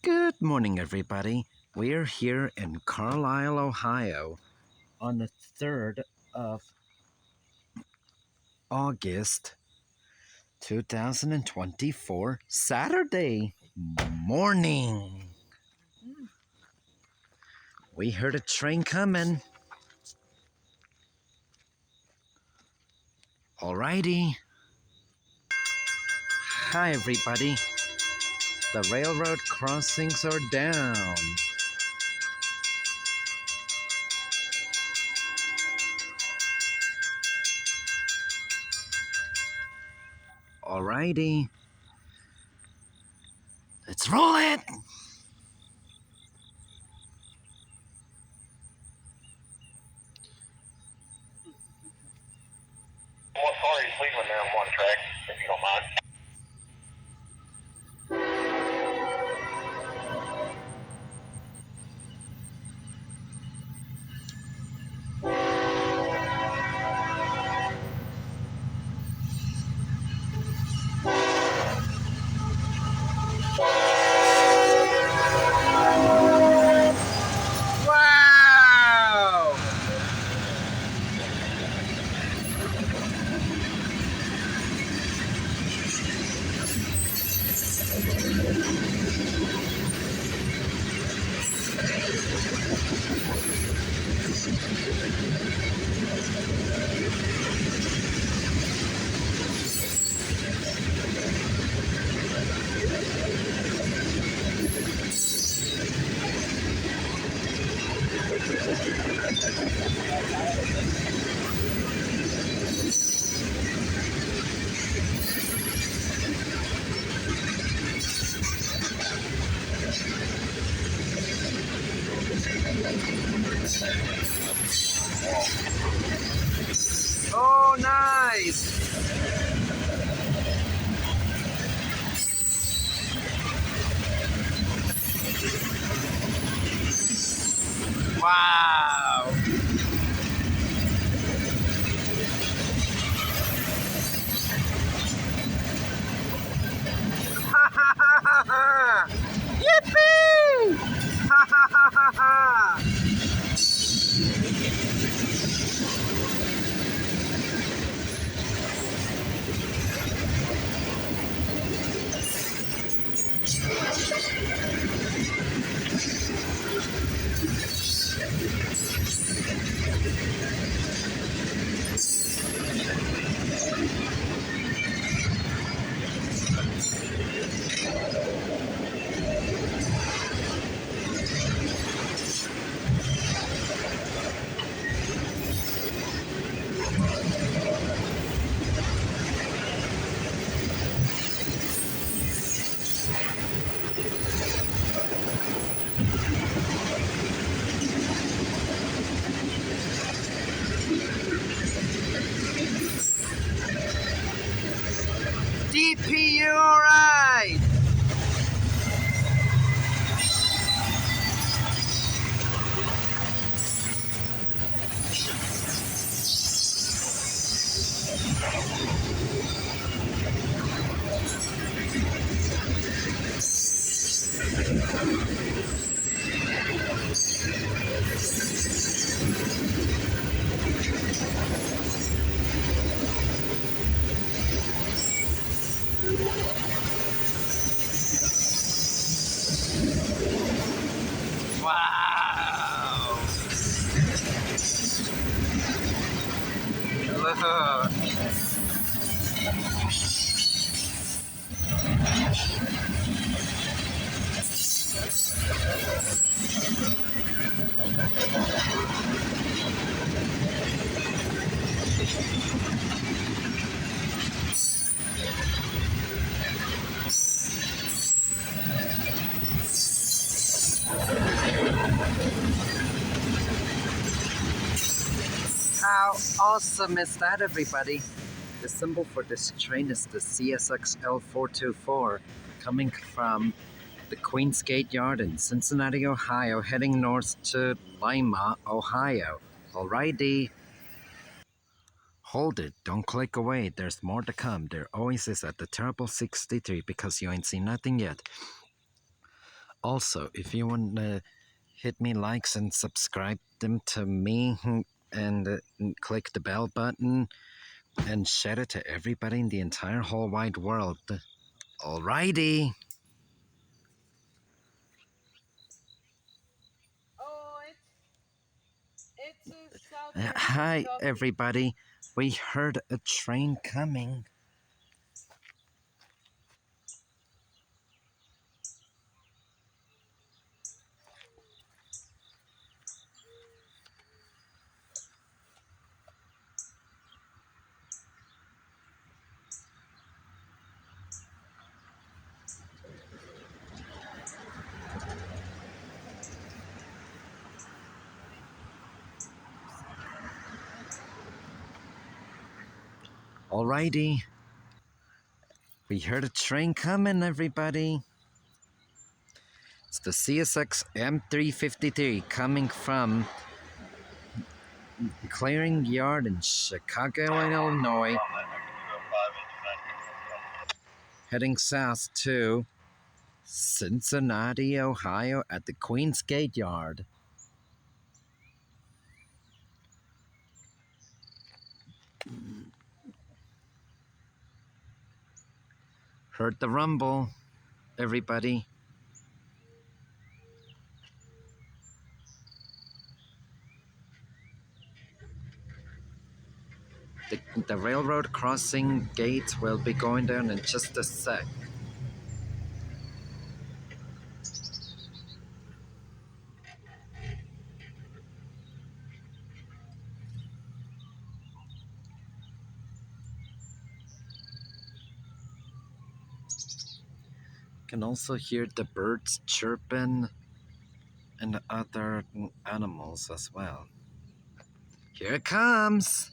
Good morning, everybody. We're here in Carlisle, Ohio on the 3rd of August 2024, Saturday morning. We heard a train coming. Alrighty. Hi, everybody. The railroad crossings are down. Alrighty. Let's roll it. What car are you leaving there on one track, if you don't mind? Wow! Oh, nice! Wow! Ha ha ha ha ha! Yippee! Ha ha ha ha ha! DP, you alright? Wow! Look. How awesome is that, everybody? The symbol for this train is the CSX L424, coming from the Queens Gate Yard in Cincinnati, Ohio, heading north to Lima, Ohio. Alrighty. Hold it, don't click away, there's more to come. There always is at the Terrible 63 because you ain't seen nothing yet. Also, if you want to hit me likes and subscribe them to me and click the bell button and share it to everybody in the entire whole wide world. Alrighty. Hi, everybody. We heard a train coming. Alrighty. We heard a train coming, everybody. It's the CSX M353 coming from Clearing Yard in Chicago, Illinois, heading south to Cincinnati, Ohio at the Queens Gate Yard. Heard the rumble, everybody. The railroad crossing gate will be going down in just a sec. You can also hear the birds chirping and other animals as well. Here it comes!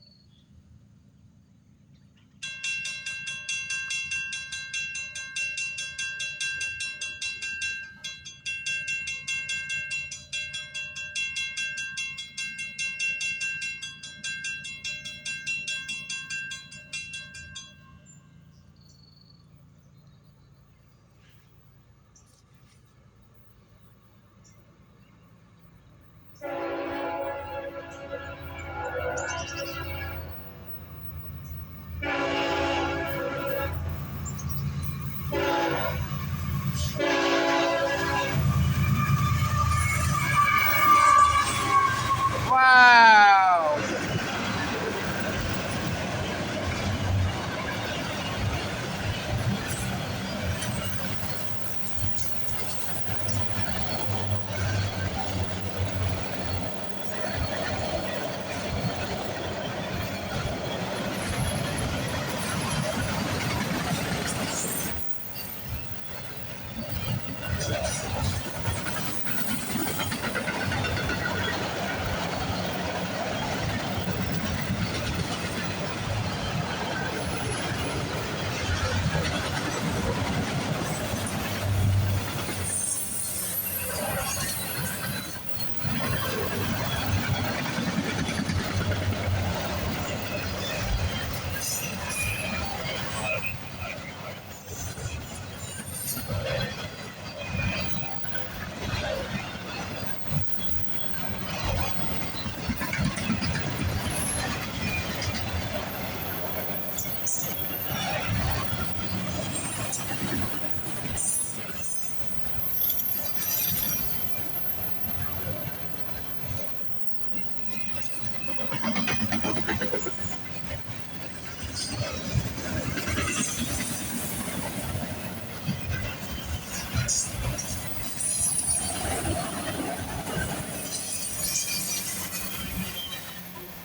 Wow!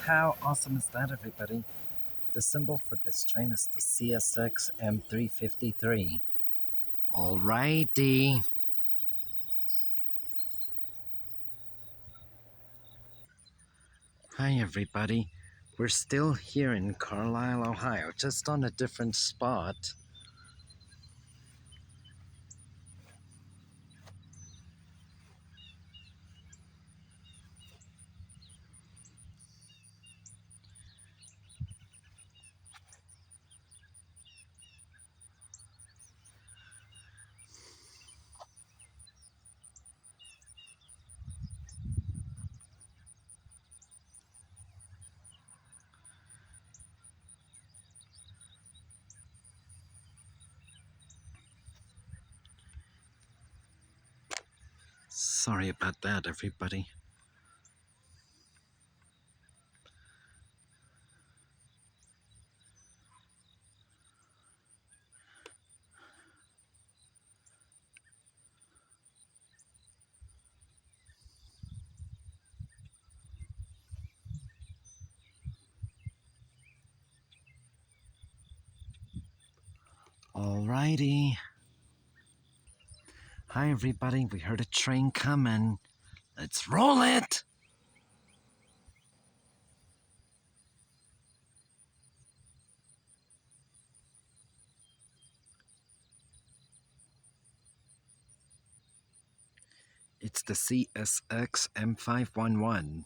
How awesome is that, everybody? The symbol for this train is the CSX M353. Alrighty. Hi, everybody. We're still here in Carlisle, Ohio, just on a different spot. Sorry about that, everybody. Alrighty. Hi, everybody. We heard a train coming. Let's roll it! It's the CSX M353.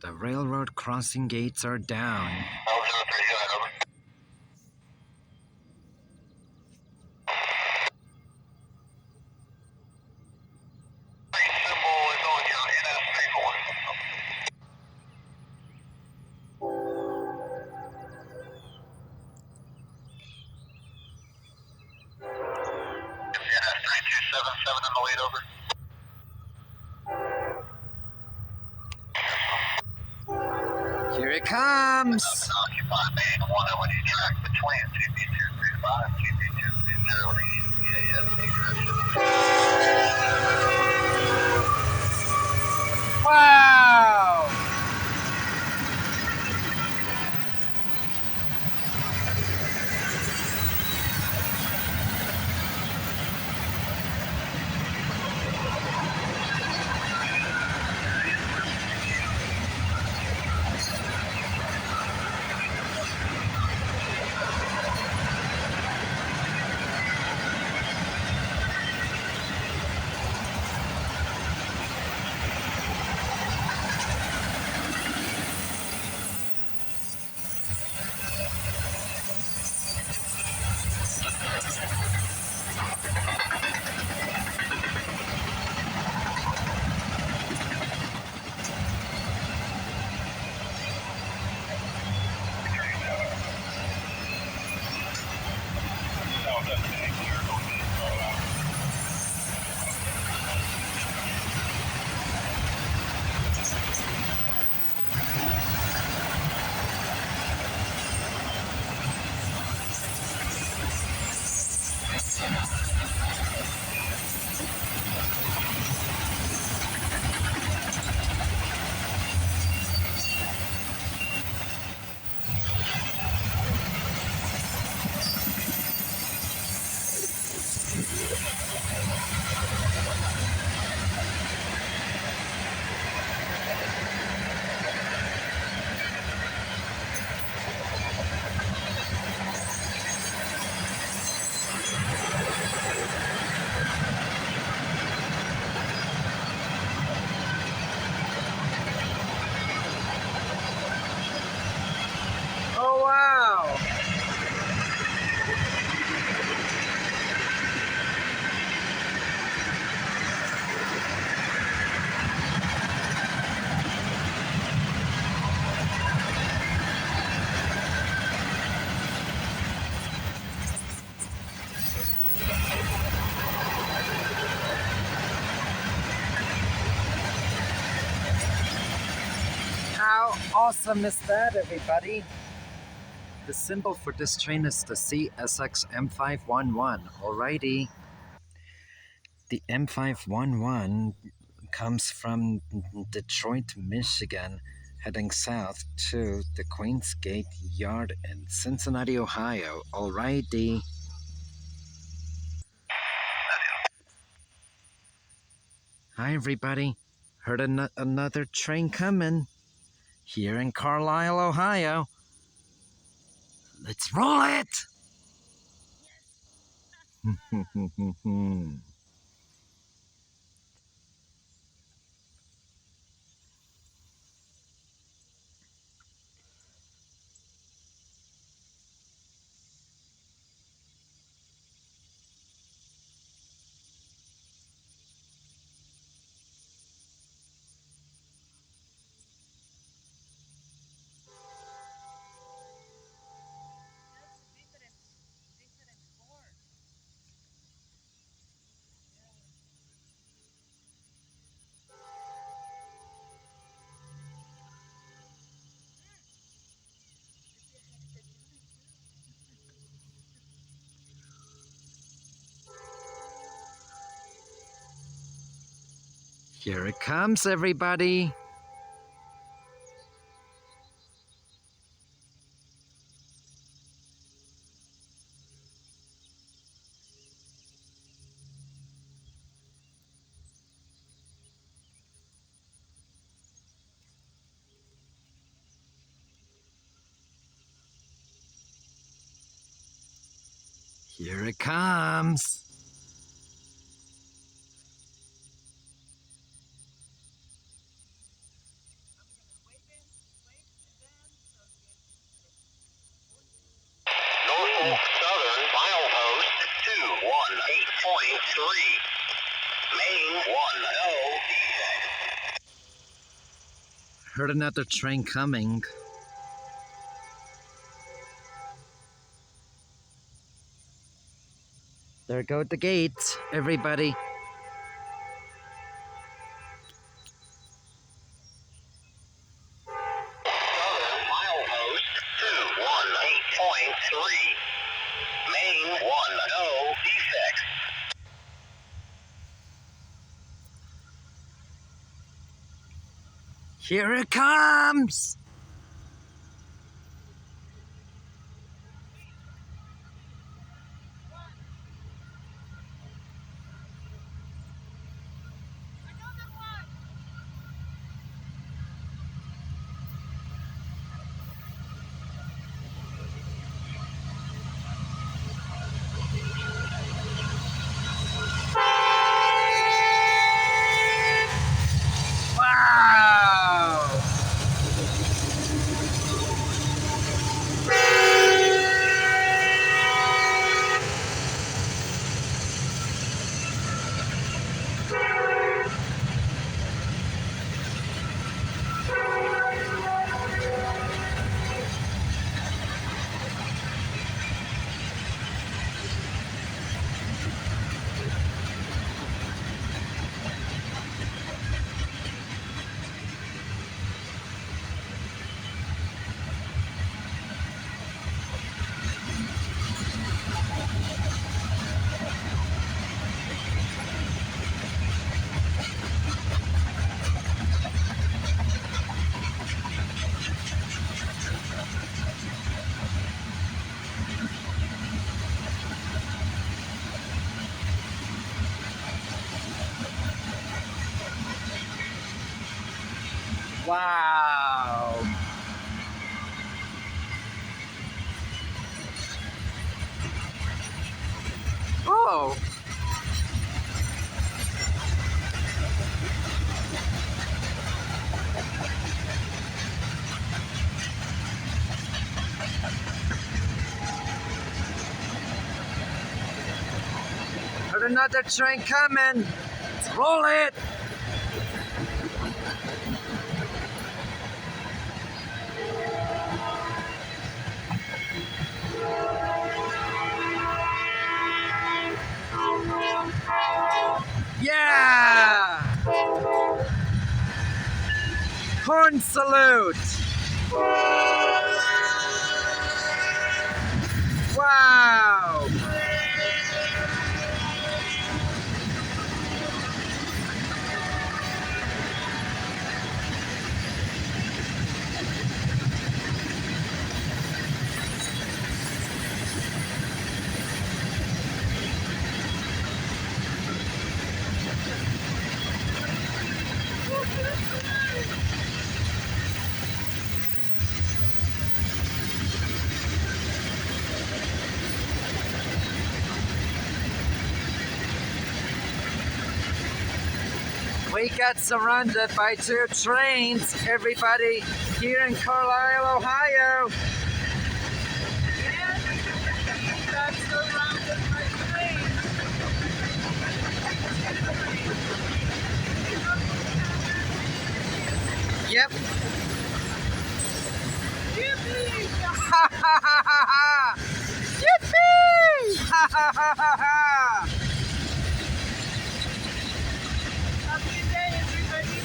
The railroad crossing gates are down. L030, over. Symbol is on your NS paperwork. NS 3277 in the lead, over. Here it comes! Occupy main 101 track between 2B235, 2B220 EAS direction. Wow! Oh, wow! How awesome is that, everybody? The symbol for this train is the CSX M353. Alrighty. The M353 comes from Detroit, Michigan, heading south to the Queensgate Yard in Cincinnati, Ohio. Alrighty. Hi, everybody. Heard another train coming here in Carlisle, Ohio. Let's roll it! Here it comes, everybody. Here it comes. Norfolk Southern, milepost 218.3. Main 10 defect. Heard another train coming. There go the gates, everybody. Southern, milepost 218.3. Main 10 defect. Here it comes. Wow! Wow! Oh! Heard another train coming. Let's roll it. Yeah! Horn salute. Wow! We got surrounded by two trains, everybody, here in Carlisle, Ohio. Yeah, we got surrounded by trains. Yep. Yippee! Ha ha ha ha ha! Yippee! Ha ha ha ha ha! Happy day, everybody.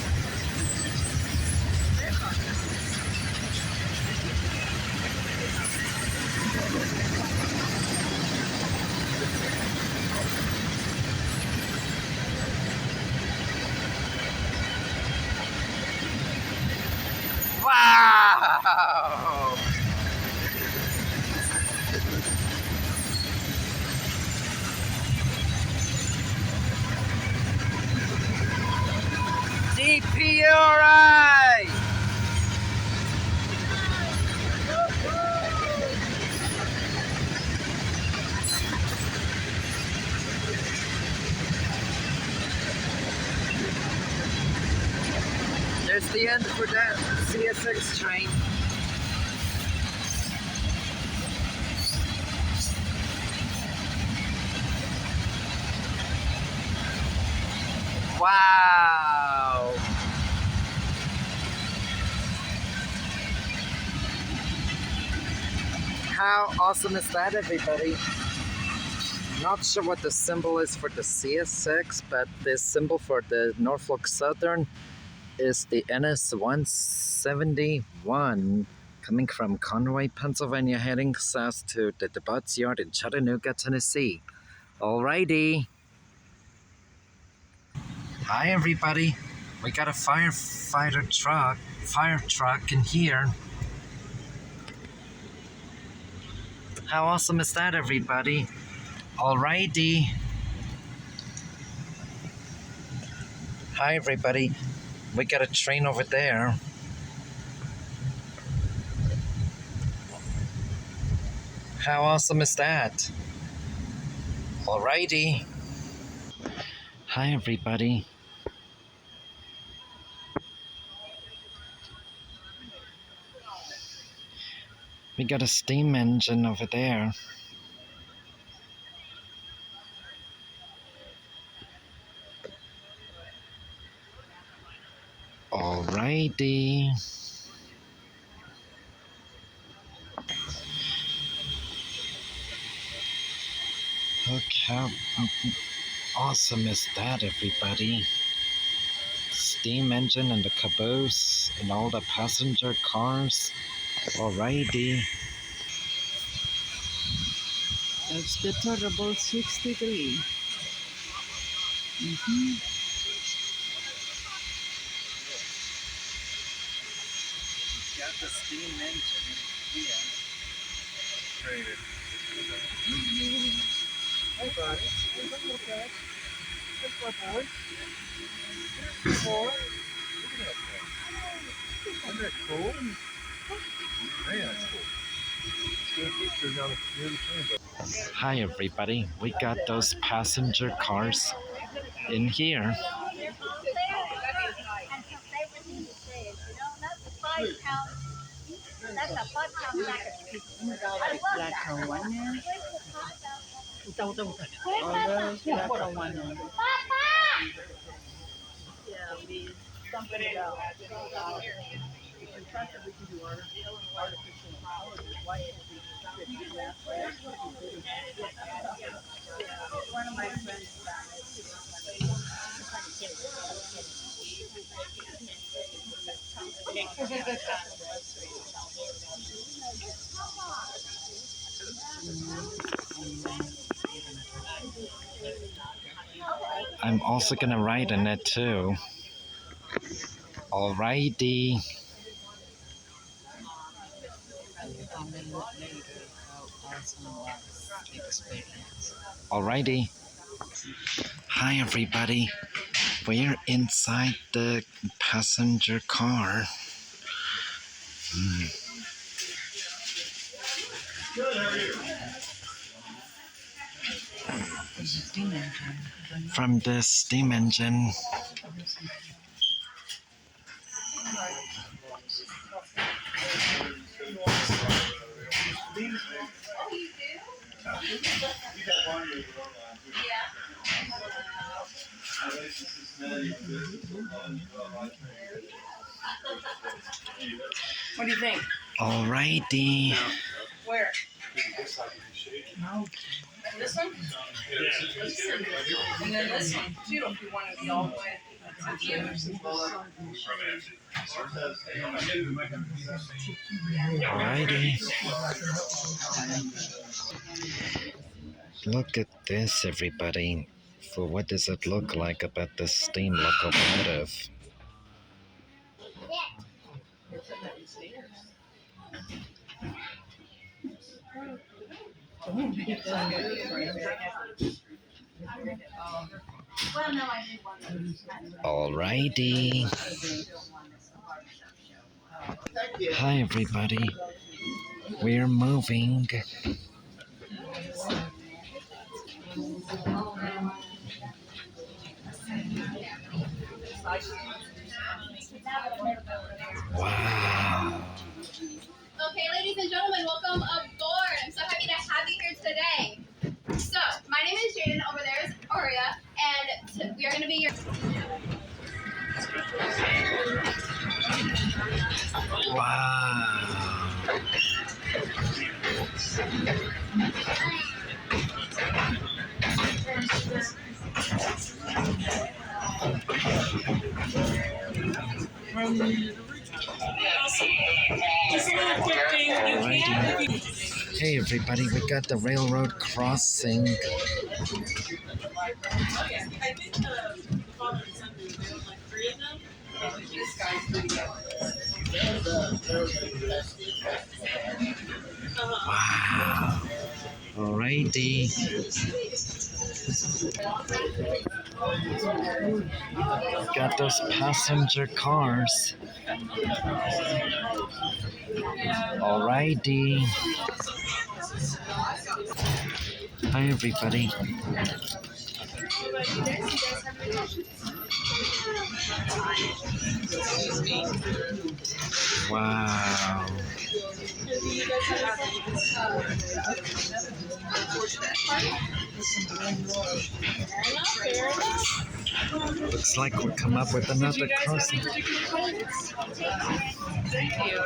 Wow! DPRI! There's the end for that CSX train. Wow! How awesome is that, everybody? Not sure what the symbol is for the CSX, but the symbol for the Norfolk Southern is the NS-171 coming from Conway, Pennsylvania, heading south to the Debats Yard in Chattanooga, Tennessee. Alrighty. Hi, everybody. We got a fire truck in here. How awesome is that, everybody? Alrighty. Hi, everybody. We got a train over there. How awesome is that? Alrighty. Hi, everybody. We got a steam engine over there. Alrighty. Look how awesome is that, everybody? Steam engine and the caboose and all the passenger cars. Alrighty. That's the Turbo 63. Got the steam engine here. Hey, buddy. Hey, look at that. That's my boy. There's the boy. Look at that boy. Isn't that cool? Man, that's cool. Let's get a picture down near the train. Hi, everybody. We got those passenger cars in here. Black Hawaiian. Utaw. Oh, there's Black Hawaiian. Yeah, we something about in fact that we can do artificial intelligence. Why can't we do that? One of my friends found I'm also gonna ride in it too. Alrighty. Alrighty. Hi, everybody. We're inside the passenger car. From the steam engine. What do you think? Alrighty. Where? This one? And then this one too, if you want to be all the way. Alrighty. Look at this, everybody. So what does it look like about the steam locomotive? Alrighty. Hi, everybody. We're moving. Wow. Okay, ladies and gentlemen, welcome aboard. I'm so happy to have you here today. So, my name is Jaden. Over there is Aria, and we are going to be your. Wow. Alrighty. Hey everybody, we got the railroad crossing. I think the father and son do. They own like 3 of them. This guy's pretty good. Wow. Alrighty. Got those passenger cars. Alrighty. Hi everybody. Wow. Looks like we'll come up with another crossing. Thank you.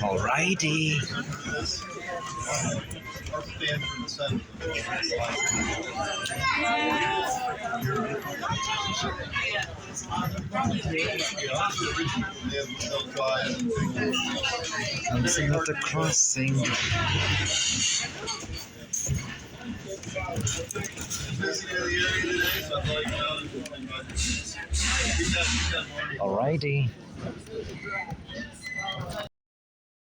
Alrighty. I'm seeing at the crossing. Alrighty.